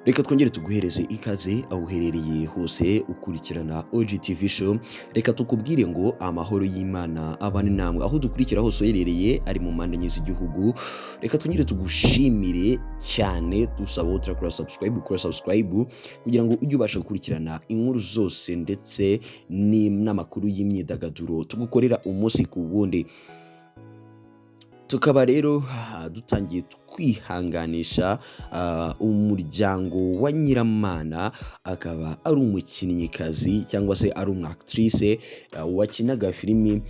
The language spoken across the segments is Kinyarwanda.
Reka twongere tuguhereze ikaze aho uherereye hose ukurikirana OGTV show. Reka tukubwire ngo amahoro y'Imana abane namwe aho dukurikira hose uherereye ari mu mpande enye z'igihugu. Reka twongere tugushimire cyane dusaba wowe turakora subscribe kugira ngo ujye ubasha gukurikirana inkuru zose ndetse n'amakuru y'imyidagaduro tugukorera umunsi ku wundi. Tukaba rero dutangiye kwihanganisha umuryango wa Nyiramana, akaba ari umukinnyikazi cyangwa se ari umwactrice wakinaga filimi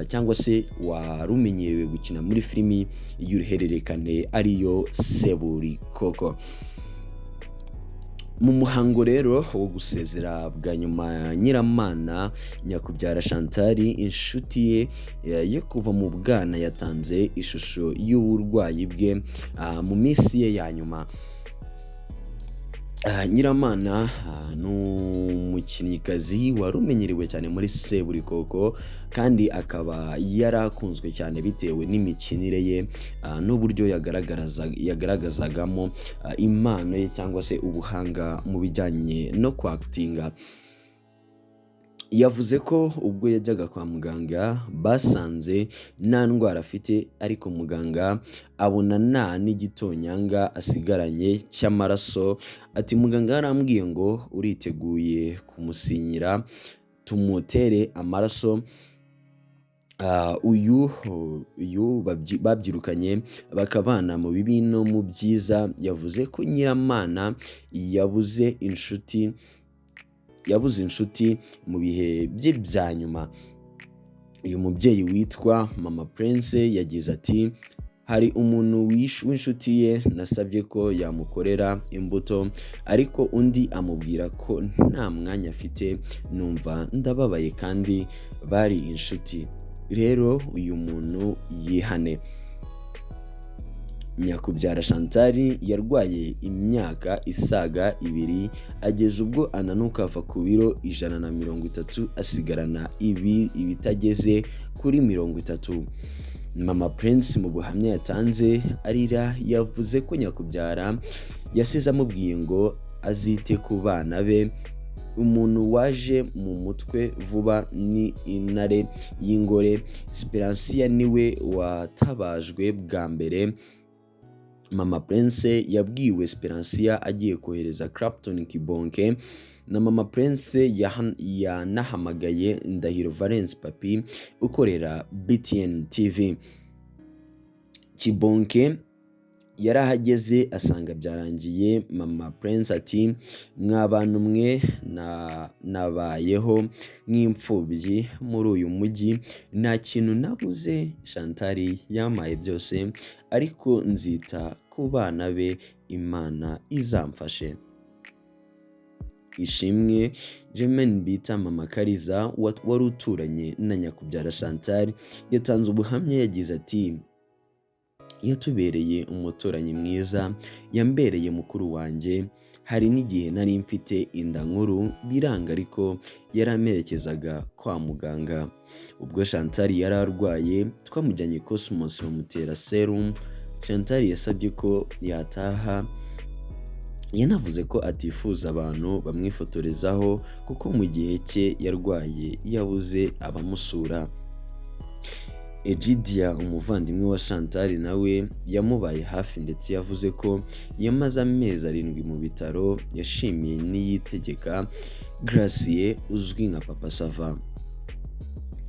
cyangwa se warumenyerewe gukina muri filimi y'uruhererekane ariyo Seburikoko. Mu muhango rero wo gusezera bwa nyuma Nyiramana, Nyakubyara Chantal inshuti ye yo kuva mu bwana yatanze ishusho y'uburwayi bwe mu minsi ye ya nyuma. Nyiramana ni umukinnyikazi wari umenyerewe cyane muri Seburikoko kandi akaba yarakunzwe cyane bitewe n'imikinire ye n'uburyo yagaragazagamo impano ye cyangwa se ubuhanga mu bijyanye no kwakitinga. Yavuze ko ubwo yajyaga kwa muganga basanze nta ndwara afite, ariko muganga abona nta n'igitonyanga asigaranye cy'amaraso. Ati muganga yarambwiye ngo uriteguye kumusinyira tumutere amaraso. Uyu babyirukanye bakabana mu bibi no mu byiza. Yavuze ko Nyiramana yabuze inshuti mu bihe bye bya nyuma. Uyu mubyeyi witwa Mama Prince yagize ati hari umuntu w'inshuti ye nasabye ko yamukorera imbuto, ariko undi amubwira ko nta mwanya afite. Numva ndababaye kandi bari inshuti, rero uyu muntu yihane. Nyakubyara Chantal yarwaye imyaka isaga 2 ageza ubwo ananuka ava ku biro 130 asigarana ibitageze kuri 30. Mama Prince mu buhamya yatanze arira, yavuze ko Nyakubyara yasize amubwiye ngo azite ku bana be. Umuntu waje mu mutwe vuba ni intare y'ingore. Speransia niwe watabajwe bwa mbere. Mama Prince yabwiwe Speransia agiye kohereza Clapton Kibonke, na Mama Prince yanahamagaye Ndahiro Valence Papi ukorera BTN TV. Kibonke yarahageze asanga byarangiye. Mama Prince ati mwabantu mwe nabayeho nk'imfubyi muri uyu mujyi, nta kintu nabuze. Chantal yamaye byose, ariko nzita ku bana be, Imana izamfashe. Ishimwe Germaine bita Mama Kariza wari uturanye na Nyakubyara Chantal yatanze ubuhamya. Yagize ati yatubereye umuturanyi mwiza, yambereye mukuru wanjye. Hari n'igihe nari mfite inda nkuru biranga, ariko yaramerekezaga kwa muganga. Ubwo Chantal yari arwaye twamujyanye Cosmos bamutera serum. Chantal yasabye ko yataha, yanavuze ko atifuza abantu bamwifotorezaho kuko mu gihe cye yarwaye yabuze abamusura. Egidia umuvandimwe wa Chantal nawe yamubaye hafi ndetse yavuze ko yamaze amezi 7 mu bitaro. Yashimiye Niyitegeka Gracie uzwi nka Papa Sava.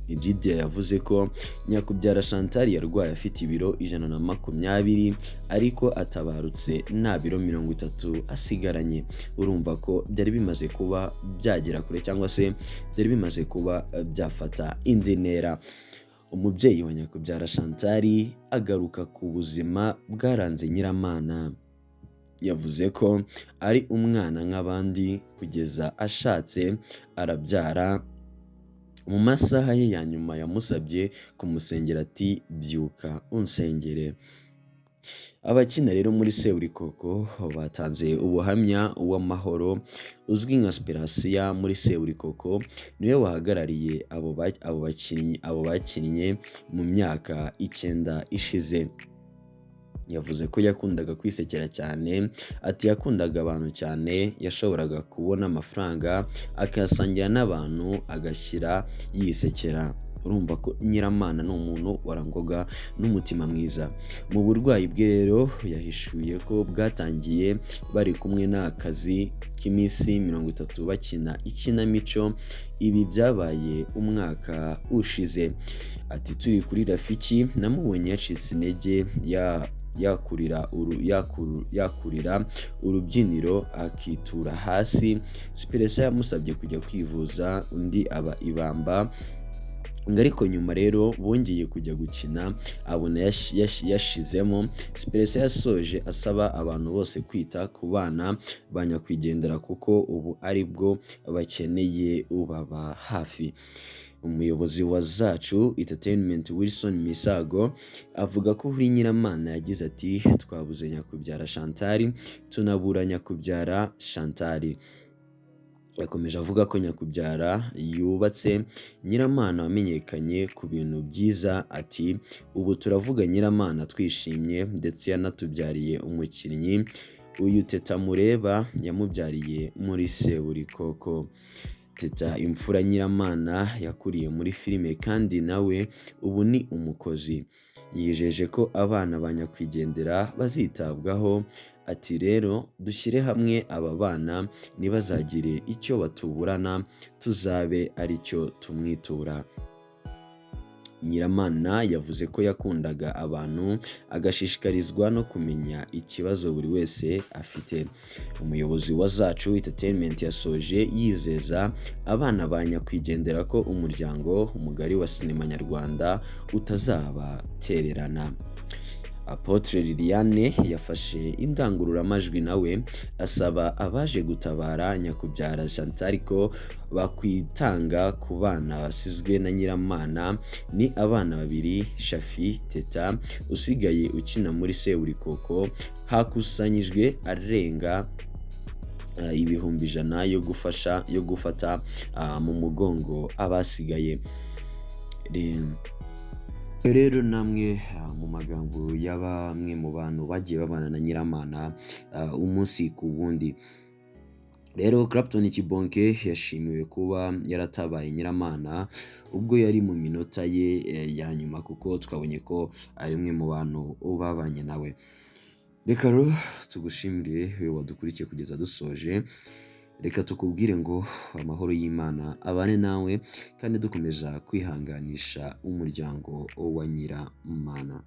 Egidia yavuze ko Nyakubyara Chantal yarwaye afite ibiro 120, ariko atabarutse nta biro 30 asigaranye. Urumva ko byari bimaze kuba byagera kure cyangwa se byari bimaze kuba byafata indi ntera. Umubyeyi wa Nyakubyara Chantal agaruka ku buzima bwaranze Nyiramana. Yavuze ko ari umwana nk'abandi kugeza ashatse arabyara. Mu masaha ye ya nyuma yamusabye kumusengera ati byuka unsengere. Abakina rero muri Seburikoko batanze ubuhamya. Uwamahoro uzwi nka Speransia muri Seburikoko niwe wahagarariye abo bakinnye mu myaka 9 ishize. yavuze ko yakundaga kwisekera cyane, ati yakundaga abantu cyane, yashoboraga kubona amafaranga akayasangira n'abantu agashyira yisekera. Urumva ko Nyiramana ni umuntu warangwaga n'umutima mwiza. Mu burwayi bwe rero yahishuye ko bwatangiye bari kumwe n'akazi k'iminsi 30 bakina ikinamico, ibi byabaye umwaka ushize. Ati turi kuri Rafiki namubonye yacitse intege yakurira urubyiniro akitura hasi. Siperesa yamusabye kujya kwivuza undi aba ibamba, ariko nyuma rero bongeye kujya gukina abona yashizemo. Siperesa yasoje asaba abantu bose kwita ku bana ba nyakwigendera kuko ubu ari bwo bakeneye ubaba hafi. Umuyobozi wa Zacu Entertainment Wilson Misago avuga ko kuri Nyiramana yagize ati twabuze nyakwigendera Chantal, tunabura nyakwigendera Chantal. Yakomeje avuga ko nyakwigendera yubatse, Nyiramana wamenyekanye ku bintu byiza. Ati ubu turavuga Nyiramana twishimye, ndetse yanatubyariye umukinnyi, uyu Teta mureba yamubyariye muri Seburikoko. Teta imfura Nyiramana yakuriye muri filime kandi nawe ubu ni umukozi. Yijeje ko abana ba nyakwigendera bazitabwaho. Ati rero dushyire hamwe aba bana ntibazagire icyo batuburana, tuzabe aricyo tumwitura. Nyiramana yavuze ko yakundaga abantu, agashishikarizwa no kumenya ikibazo buri wese afite. Umuyobozi wa Zacu Entertainment yasoje yizeza abana ba nyakwigendera ko umuryango mugari wa sinema nyarwanda utazabatererana. Apotre Liliane yafashe indangururamajwi nawe asaba abaje gutabara nyakwigendera Chantal ko bakwitanga ku bana basizwe na Nyiramana. Ni abana babiri, Shafi Teta usigaye ukina muri Seburikoko. Hakusanyijwe arenga ibihumbi 100 yo gufata mu mugongo abasigaye. Rero namwe mu magambo ya bamwe mu bantu bagiye babana na Nyiramana umunsi ku wundi. Rero Clapton Kibonke yashimiwe kuba yaratabaye Nyiramana ubwo yari mu minota ye ya nyuma, kuko twabonye ko ari umwe mu bantu babanye nawe. Reka rero tugushimire we wadukurikiye kugeza dusoje. Reka tukubwire ngo amahoro y'Imana abane nawe, kandi dukomeza kwihanganisha umuryango wa Nyiramana.